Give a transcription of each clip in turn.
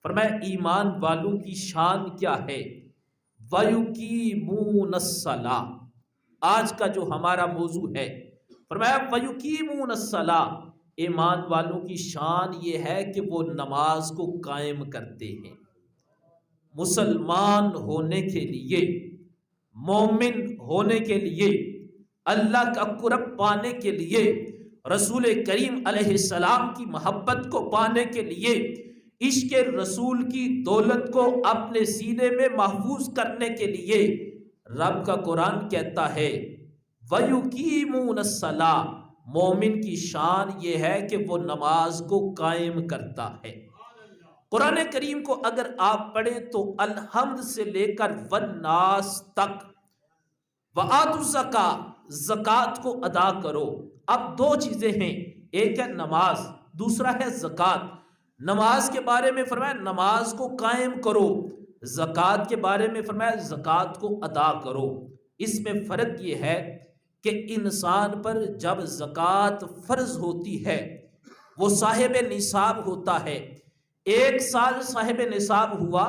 فرمایا ایمان والوں کی شان کیا ہے؟ وَيُقِيمُونَ الصَّلَاةَ، آج کا جو ہمارا موضوع ہے، فرمایا وَيُقِيمُونَ الصَّلَاةَ، ایمان والوں کی شان یہ ہے کہ وہ نماز کو قائم کرتے ہیں۔ مسلمان ہونے کے لیے، مومن ہونے کے لیے، اللہ کا قرب پانے کے لیے، رسول کریم علیہ السلام کی محبت کو پانے کے لیے، عشق رسول کی دولت کو اپنے سینے میں محفوظ کرنے کے لیے رب کا قرآن کہتا ہے وَيُقِيمُونَ الصَّلَاةَ، مومن کی شان یہ ہے کہ وہ نماز کو قائم کرتا ہے۔ قرآن کریم کو اگر آپ پڑھیں تو الحمد سے لے کر والناس تک، وَآتُوا الزَّکَاةَ، زکوٰۃ کو ادا کرو۔ اب دو چیزیں ہیں، ایک ہے نماز، دوسرا ہے زکوٰۃ۔ نماز کے بارے میں فرمایا نماز کو قائم کرو، زکوٰۃ کے بارے میں فرمایا زکوٰۃ کو ادا کرو۔ اس میں فرق یہ ہے کہ انسان پر جب زکوٰۃ فرض ہوتی ہے وہ صاحب نصاب ہوتا ہے، 1 سال صاحب نصاب ہوا،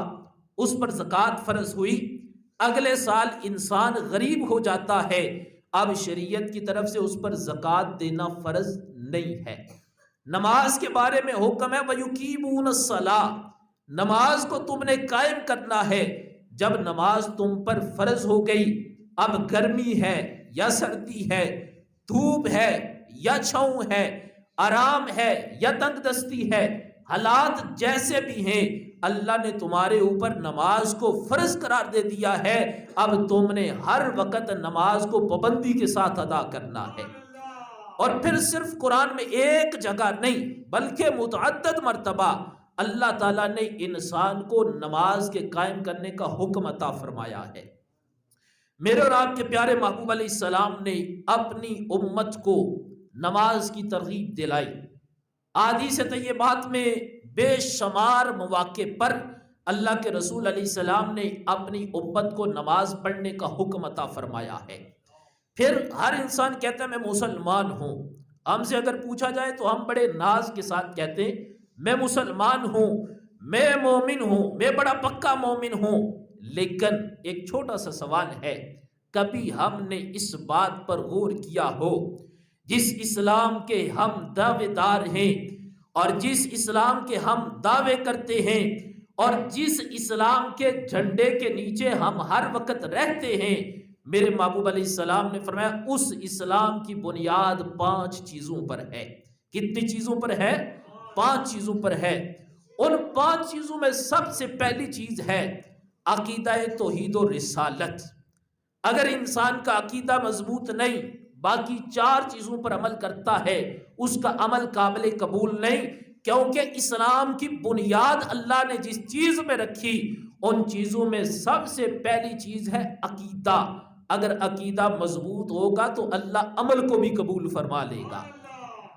اس پر زکوٰۃ فرض ہوئی، اگلے سال انسان غریب ہو جاتا ہے، اب شریعت کی طرف سے اس پر زکوٰۃ دینا فرض نہیں ہے۔ نماز کے بارے میں حکم ہے وَيُقِيمُونَ الصَّلَاةَ، نماز کو تم نے قائم کرنا ہے۔ جب نماز تم پر فرض ہو گئی، اب گرمی ہے یا سردی ہے، دھوپ ہے یا چھاؤں ہے، آرام ہے یا تنگ دستی ہے، حالات جیسے بھی ہیں، اللہ نے تمہارے اوپر نماز کو فرض قرار دے دیا ہے، اب تم نے ہر وقت نماز کو پابندی کے ساتھ ادا کرنا ہے۔ اور پھر صرف قرآن میں ایک جگہ نہیں بلکہ متعدد مرتبہ اللہ تعالیٰ نے انسان کو نماز کے قائم کرنے کا حکم عطا فرمایا ہے۔ میرے اور آپ کے پیارے محبوب علیہ السلام نے اپنی امت کو نماز کی ترغیب دلائی۔ احادیث طیبات میں بے شمار مواقع پر اللہ کے رسول علیہ السلام نے اپنی امت کو نماز پڑھنے کا حکم عطا فرمایا ہے۔ پھر ہر انسان کہتا ہے میں مسلمان ہوں، ہم سے اگر پوچھا جائے تو ہم بڑے ناز کے ساتھ کہتے ہیں میں مسلمان ہوں، میں مومن ہوں، میں بڑا پکا مومن ہوں۔ لیکن ایک چھوٹا سا سوال ہے، کبھی ہم نے اس بات پر غور کیا ہو جس اسلام کے ہم دعوے دار ہیں اور جس اسلام کے ہم دعوے کرتے ہیں اور جس اسلام کے جھنڈے کے نیچے ہم ہر وقت رہتے ہیں، میرے محبوب علیہ السلام نے فرمایا اس اسلام کی بنیاد 5 چیزوں پر ہے۔ کتنی چیزوں پر ہے؟ 5 چیزوں پر ہے۔ ان 5 چیزوں میں سب سے پہلی چیز ہے عقیدہ توحید و رسالت۔ اگر انسان کا عقیدہ مضبوط نہیں، باقی 4 چیزوں پر عمل کرتا ہے، اس کا عمل قابل قبول نہیں، کیونکہ اسلام کی بنیاد اللہ نے جس چیز میں رکھی ان چیزوں میں سب سے پہلی چیز ہے عقیدہ۔ اگر عقیدہ مضبوط ہوگا تو اللہ عمل کو بھی قبول فرما لے گا،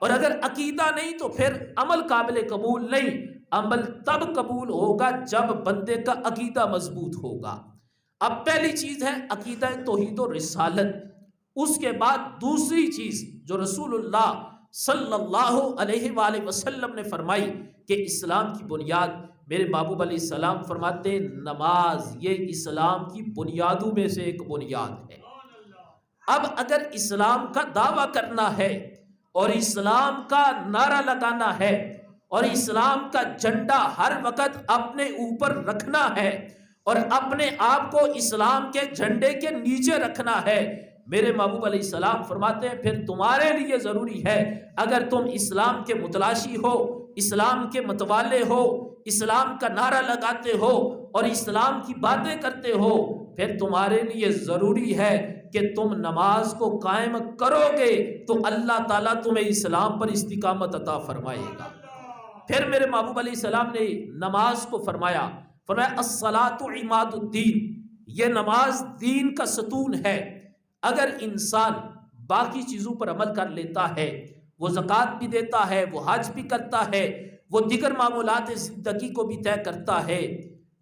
اور اگر عقیدہ نہیں تو پھر عمل قابل قبول نہیں۔ عمل تب قبول ہوگا جب بندے کا عقیدہ مضبوط ہوگا۔ اب پہلی چیز ہے عقیدہ توحید و رسالت۔ اس کے بعد دوسری چیز جو رسول اللہ صلی اللہ علیہ وآلہ وسلم نے فرمائی کہ اسلام کی بنیاد، میرے محبوب علیہ السلام فرماتے ہیں نماز یہ اسلام کی بنیادوں میں سے ایک بنیاد ہے۔ اب اگر اسلام کا دعویٰ کرنا ہے اور اسلام کا نعرہ لگانا ہے اور اسلام کا جھنڈا ہر وقت اپنے اوپر رکھنا ہے اور اپنے آپ کو اسلام کے جھنڈے کے نیچے رکھنا ہے، میرے محبوب علیہ السلام فرماتے ہیں پھر تمہارے لیے ضروری ہے، اگر تم اسلام کے متلاشی ہو، اسلام کے متوالے ہو، اسلام کا نعرہ لگاتے ہو اور اسلام کی باتیں کرتے ہو، پھر تمہارے لیے ضروری ہے کہ تم نماز کو قائم کرو گے تو اللہ تعالیٰ تمہیں اسلام پر استقامت عطا فرمائے گا۔ پھر میرے محبوب علیہ السلام نے نماز کو فرمایا الصلاۃ عماد الدین، یہ نماز دین کا ستون ہے۔ اگر انسان باقی چیزوں پر عمل کر لیتا ہے، وہ زکوٰۃ بھی دیتا ہے، وہ حج بھی کرتا ہے، وہ دیگر معمولات زندگی کو بھی طے کرتا ہے،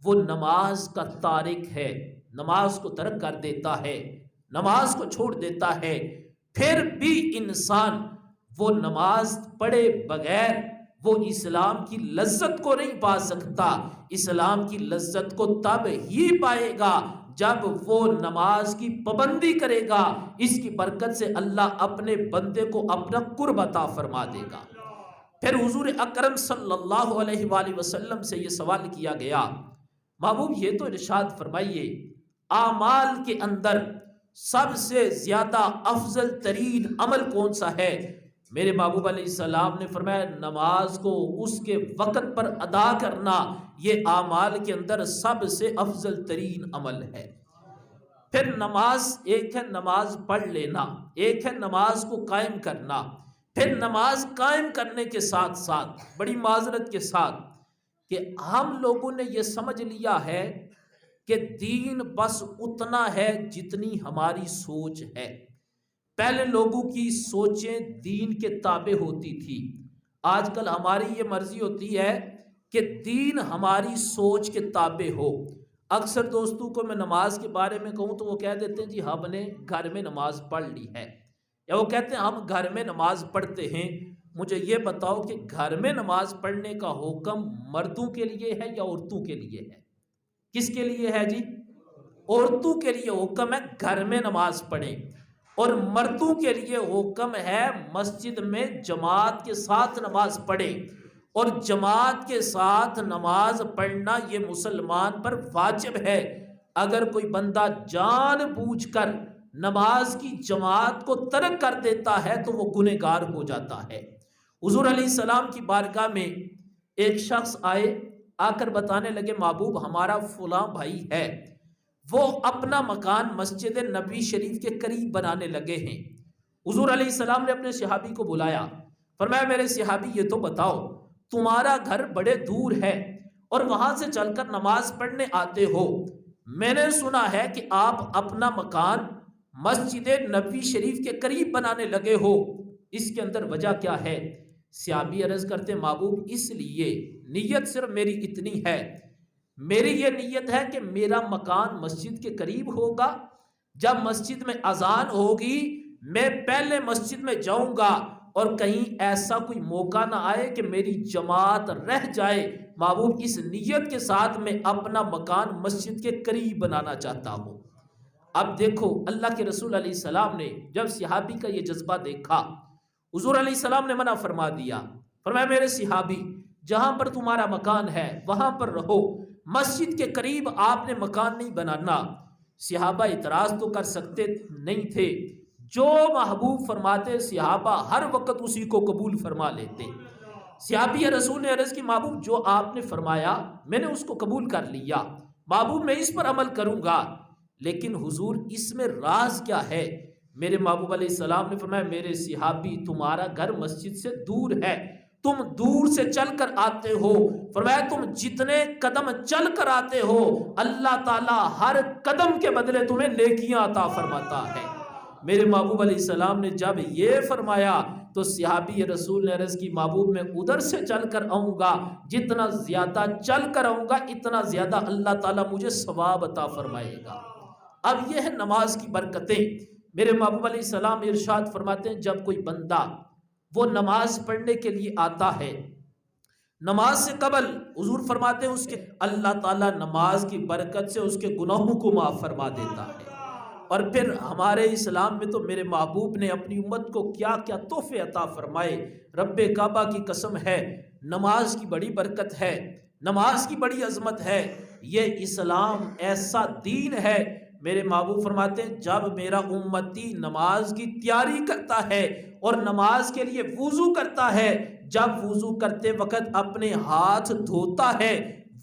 وہ نماز کا تارک ہے، نماز کو ترک کر دیتا ہے، نماز کو چھوڑ دیتا ہے، پھر بھی انسان وہ نماز پڑھے بغیر وہ اسلام کی لذت کو نہیں پا سکتا۔ اسلام کی لذت کو تب ہی پائے گا جب وہ نماز کی پابندی کرے گا۔ اس کی برکت سے اللہ اپنے بندے کو اپنا قرب عطا فرما دے گا۔ پھر حضور اکرم صلی اللہ علیہ وآلہ وسلم سے یہ سوال کیا گیا، محبوب یہ تو ارشاد فرمائیے اعمال کے اندر سب سے زیادہ افضل ترین عمل کون سا ہے؟ میرے محبوب علیہ السلام نے فرمایا نماز کو اس کے وقت پر ادا کرنا یہ اعمال کے اندر سب سے افضل ترین عمل ہے۔ پھر نماز ایک ہے نماز پڑھ لینا، ایک ہے نماز کو قائم کرنا۔ پھر نماز قائم کرنے کے ساتھ ساتھ بڑی معذرت کے ساتھ کہ ہم لوگوں نے یہ سمجھ لیا ہے کہ دین بس اتنا ہے جتنی ہماری سوچ ہے۔ پہلے لوگوں کی سوچیں دین کے تابع ہوتی تھی، آج کل ہماری یہ مرضی ہوتی ہے کہ دین ہماری سوچ کے تابع ہو۔ اکثر دوستوں کو میں نماز کے بارے میں کہوں تو وہ کہہ دیتے ہیں جی ہم نے گھر میں نماز پڑھ لی ہے، یا وہ کہتے ہیں ہم گھر میں نماز پڑھتے ہیں۔ مجھے یہ بتاؤ کہ گھر میں نماز پڑھنے کا حکم مردوں کے لیے ہے یا عورتوں کے لیے ہے؟ کس کے لیے ہے جی؟ عورتوں کے لیے حکم ہے گھر میں نماز پڑھیں، اور مردوں کے لیے حکم ہے مسجد میں جماعت کے ساتھ نماز پڑھیں۔ اور جماعت کے ساتھ نماز پڑھنا یہ مسلمان پر واجب ہے۔ اگر کوئی بندہ جان بوجھ کر نماز کی جماعت کو ترک کر دیتا ہے تو وہ گنہگار ہو جاتا ہے۔ حضور علیہ السلام کی بارگاہ میں ایک شخص آئے، آ کر بتانے لگے محبوب ہمارا فلاں بھائی ہے، وہ اپنا مکان مسجد نبی شریف کے قریب بنانے لگے ہیں۔ حضور علیہ السلام نے اپنے صحابی کو بلایا، فرمایا میرے صحابی یہ تو بتاؤ تمہارا گھر بڑے دور ہے اور وہاں سے چل کر نماز پڑھنے آتے ہو، میں نے سنا ہے کہ آپ اپنا مکان مسجد نبی شریف کے قریب بنانے لگے ہو، اس کے اندر وجہ کیا ہے؟ صحابی عرض کرتے محبوب اس لیے نیت صرف میری اتنی ہے، میری یہ نیت ہے کہ میرا مکان مسجد کے قریب ہوگا، جب مسجد میں اذان ہوگی میں پہلے مسجد میں جاؤں گا اور کہیں ایسا کوئی موقع نہ آئے کہ میری جماعت رہ جائے۔ محبوب اس نیت کے ساتھ میں اپنا مکان مسجد کے قریب بنانا چاہتا ہوں۔ اب دیکھو اللہ کے رسول علیہ السلام نے جب صحابی کا یہ جذبہ دیکھا، حضور علیہ السلام نے منع فرما دیا، فرمایا میرے صحابی جہاں پر تمہارا مکان ہے وہاں پر رہو، مسجد کے قریب آپ نے مکان نہیں بنانا۔ صحابہ اعتراض تو کر سکتے نہیں تھے، جو محبوب فرماتے صحابہ ہر وقت اسی کو قبول فرما لیتے۔ صحابی رسول نے عرض کی محبوب جو آپ نے فرمایا میں نے اس کو قبول کر لیا، محبوب میں اس پر عمل کروں گا، لیکن حضور اس میں راز کیا ہے؟ میرے محبوب علیہ السلام نے فرمایا میرے صحابی تمہارا گھر مسجد سے دور ہے، تم دور سے چل کر آتے ہو، فرمایا تم جتنے قدم چل کر آتے ہو اللہ تعالیٰ ہر قدم کے بدلے تمہیں نیکیاں عطا فرماتا ہے۔ میرے محبوب علیہ السلام نے جب یہ فرمایا تو صحابی رسول نے عرض کی محبوب میں ادھر سے چل کر آؤں گا، جتنا زیادہ چل کر آؤں گا اتنا زیادہ اللہ تعالیٰ مجھے ثواب عطا فرمائے گا۔ اب یہ ہے نماز کی برکتیں۔ میرے محبوب علیہ السلام ارشاد فرماتے ہیں جب کوئی بندہ وہ نماز پڑھنے کے لیے آتا ہے، نماز سے قبل حضور فرماتے ہیں اس کے اللہ تعالیٰ نماز کی برکت سے اس کے گناہوں کو معاف فرما دیتا ہے۔ اور پھر ہمارے اسلام میں تو میرے محبوب نے اپنی امت کو کیا کیا تحفے عطا فرمائے۔ رب کعبہ کی قسم ہے نماز کی بڑی برکت ہے، نماز کی بڑی عظمت ہے، یہ اسلام ایسا دین ہے۔ میرے محبوب فرماتے ہیں جب میرا امتی نماز کی تیاری کرتا ہے اور نماز کے لیے وضو کرتا ہے، جب وضو کرتے وقت اپنے ہاتھ دھوتا ہے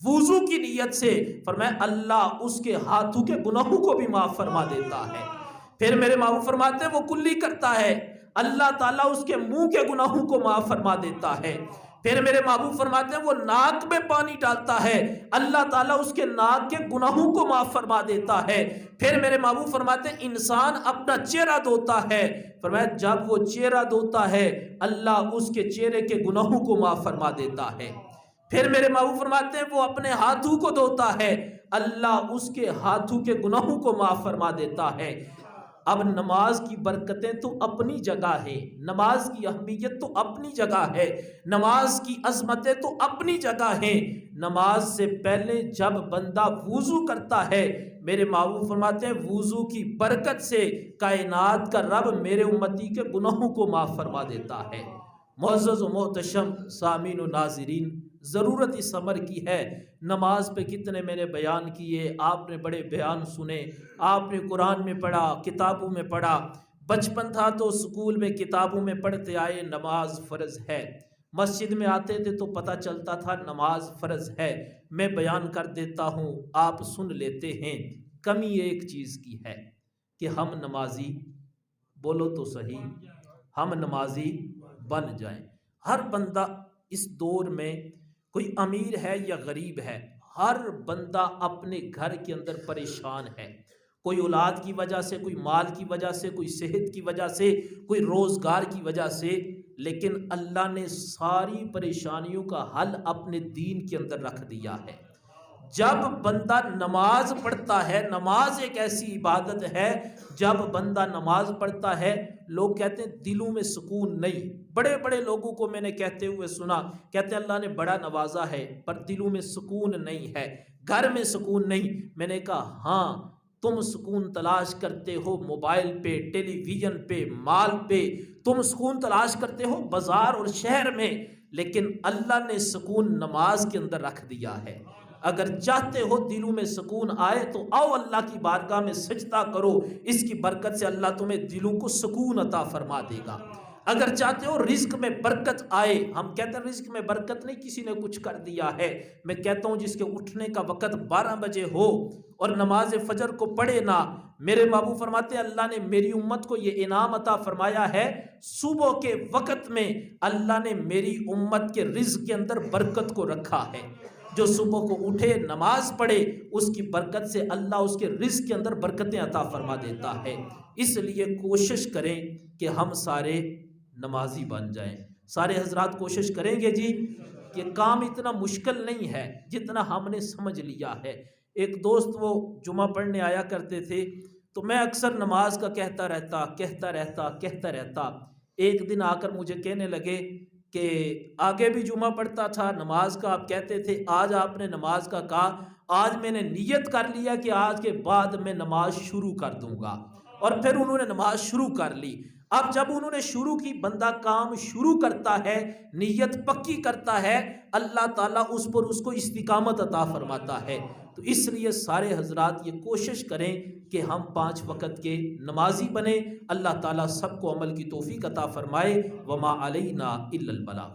وضو کی نیت سے، فرمایا اللہ اس کے ہاتھوں کے گناہوں کو بھی معاف فرما دیتا ہے۔ پھر میرے محبوب فرماتے ہیں وہ کلی کرتا ہے، اللہ تعالیٰ اس کے منہ کے گناہوں کو معاف فرما دیتا ہے۔ پھر میرے محبوب فرماتے ہیں وہ ناک میں پانی ڈالتا ہے، اللہ تعالیٰ اس کے ناک کے گناہوں کو معاف فرما دیتا ہے۔ پھر میرے محبوب فرماتے ہیں انسان اپنا چہرہ دھوتا ہے، فرمایا جب وہ چہرہ دھوتا ہے اللہ اس کے چہرے کے گناہوں کو معاف فرما دیتا ہے۔ پھر میرے محبوب فرماتے ہیں وہ اپنے ہاتھوں کو دھوتا ہے، اللہ اس کے ہاتھوں کے گناہوں کو معاف فرما دیتا ہے۔ اب نماز کی برکتیں تو اپنی جگہ ہے، نماز کی اہمیت تو اپنی جگہ ہے، نماز کی عظمتیں تو اپنی جگہ ہیں۔ نماز سے پہلے جب بندہ وضو کرتا ہے، میرے محبوب فرماتے ہیں وضو کی برکت سے کائنات کا رب میرے امتی کے گناہوں کو معاف فرما دیتا ہے۔ معزز و محتشم سامعین و ناظرین، ضرورت اس امر کی ہے۔ نماز پہ کتنے میں نے بیان کیے، آپ نے بڑے بیان سنے، آپ نے قرآن میں پڑھا، کتابوں میں پڑھا۔ بچپن تھا تو اسکول میں کتابوں میں پڑھتے آئے نماز فرض ہے، مسجد میں آتے تھے تو پتہ چلتا تھا نماز فرض ہے۔ میں بیان کر دیتا ہوں، آپ سن لیتے ہیں۔ کمی ایک چیز کی ہے کہ ہم نمازی، بولو تو صحیح، ہم نمازی بن جائیں۔ ہر بندہ اس دور میں، کوئی امیر ہے یا غریب ہے، ہر بندہ اپنے گھر کے اندر پریشان ہے، کوئی اولاد کی وجہ سے، کوئی مال کی وجہ سے، کوئی صحت کی وجہ سے، کوئی روزگار کی وجہ سے، لیکن اللہ نے ساری پریشانیوں کا حل اپنے دین کے اندر رکھ دیا ہے۔ جب بندہ نماز پڑھتا ہے، نماز ایک ایسی عبادت ہے، جب بندہ نماز پڑھتا ہے لوگ کہتے ہیں دلوں میں سکون نہیں۔ بڑے بڑے لوگوں کو میں نے کہتے ہوئے سنا، کہتے ہیں اللہ نے بڑا نوازا ہے پر دلوں میں سکون نہیں ہے، گھر میں سکون نہیں۔ میں نے کہا ہاں، تم سکون تلاش کرتے ہو موبائل پہ، ٹیلی ویژن پہ، مال پہ، تم سکون تلاش کرتے ہو بازار اور شہر میں، لیکن اللہ نے سکون نماز کے اندر رکھ دیا ہے۔ اگر چاہتے ہو دلوں میں سکون آئے تو آؤ اللہ کی بارگاہ میں سجدہ کرو، اس کی برکت سے اللہ تمہیں دلوں کو سکون عطا فرما دے گا۔ اگر چاہتے ہو رزق میں برکت آئے، ہم کہتے ہیں رزق میں برکت نہیں کسی نے کچھ کر دیا ہے، میں کہتا ہوں جس کے اٹھنے کا وقت 12 بجے ہو اور نماز فجر کو پڑھے نہ، میرے محبوب فرماتے ہیں اللہ نے میری امت کو یہ انعام عطا فرمایا ہے، صبح کے وقت میں اللہ نے میری امت کے رزق کے اندر برکت کو رکھا ہے۔ جو صبح کو اٹھے نماز پڑھے اس کی برکت سے اللہ اس کے رزق کے اندر برکتیں عطا فرما دیتا ہے۔ اس لیے کوشش کریں کہ ہم سارے نمازی بن جائیں۔ سارے حضرات کوشش کریں گے جی، کہ کام اتنا مشکل نہیں ہے جتنا ہم نے سمجھ لیا ہے۔ ایک دوست وہ جمعہ پڑھنے آیا کرتے تھے تو میں اکثر نماز کا کہتا رہتا۔ ایک دن آ کر مجھے کہنے لگے کہ آگے بھی جمعہ پڑھتا تھا، نماز کا آپ کہتے تھے، آج آپ نے نماز کا کہا، آج میں نے نیت کر لیا کہ آج کے بعد میں نماز شروع کر دوں گا، اور پھر انہوں نے نماز شروع کر لی۔ اب جب انہوں نے شروع کی، بندہ کام شروع کرتا ہے، نیت پکی کرتا ہے، اللہ تعالیٰ اس پر اس کو استقامت عطا فرماتا ہے۔ تو اس لیے سارے حضرات یہ کوشش کریں کہ ہم 5 وقت کے نمازی بنیں۔ اللہ تعالیٰ سب کو عمل کی توفیق عطا فرمائے۔ وما علینا الا البلاغ۔